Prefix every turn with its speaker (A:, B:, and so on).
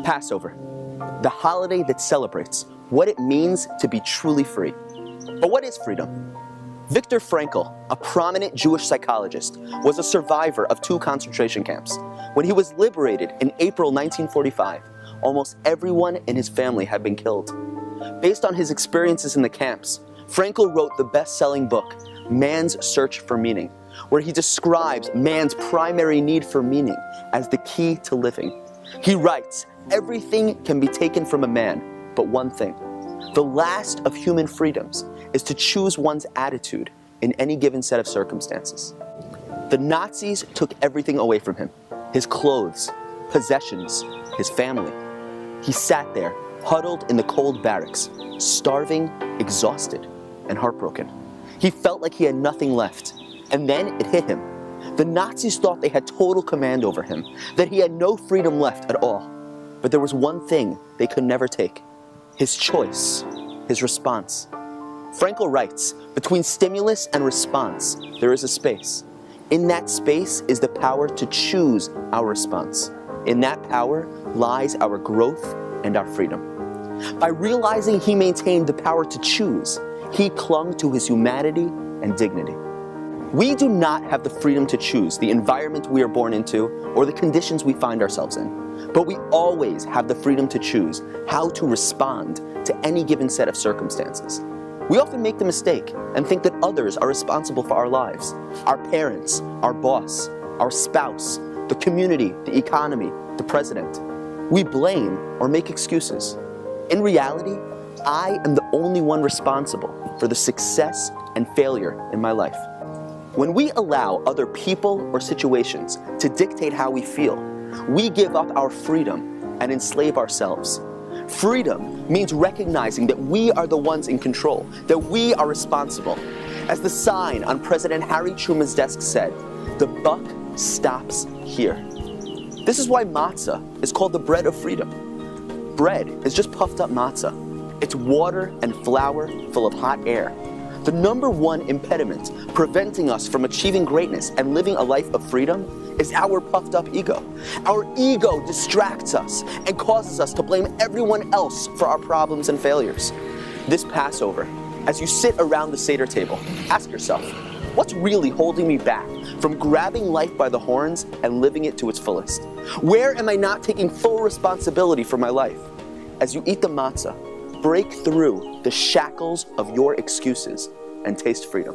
A: Passover, the holiday that celebrates what it means to be truly free. But what is freedom? Viktor Frankl, a prominent Jewish psychologist, was a survivor of 2 concentration camps. When he was liberated in April 1945, almost everyone in his family had been killed. Based on his experiences in the camps, Frankl wrote the best-selling book, Man's Search for Meaning, where he describes man's primary need for meaning as the key to living. He writes, "Everything can be taken from a man, but one thing. The last of human freedoms is to choose one's attitude in any given set of circumstances." The Nazis took everything away from him, his clothes, possessions, his family. He sat there, huddled in the cold barracks, starving, exhausted, and heartbroken. He felt like he had nothing left, and then it hit him. The Nazis thought they had total command over him, that he had no freedom left at all. But there was one thing they could never take: his choice, his response. Frankl writes, between stimulus and response, there is a space. In that space is the power to choose our response. In that power lies our growth and our freedom. By realizing he maintained the power to choose, he clung to his humanity and dignity. We do not have the freedom to choose the environment we are born into or the conditions we find ourselves in, but we always have the freedom to choose how to respond to any given set of circumstances. We often make the mistake and think that others are responsible for our lives: our parents, our boss, our spouse, the community, the economy, the president. We blame or make excuses. In reality, I am the only one responsible for the success and failure in my life. When we allow other people or situations to dictate how we feel, we give up our freedom and enslave ourselves. Freedom means recognizing that we are the ones in control, that we are responsible. As the sign on President Harry Truman's desk said, "The buck stops here." This is why matzah is called the bread of freedom. Bread is just puffed up matzah. It's water and flour full of hot air. The number one impediment preventing us from achieving greatness and living a life of freedom is our puffed up ego. Our ego distracts us and causes us to blame everyone else for our problems and failures. This Passover, as you sit around the Seder table, ask yourself, what's really holding me back from grabbing life by the horns and living it to its fullest? Where am I not taking full responsibility for my life? As you eat the matzah, break through the shackles of your excuses and taste freedom.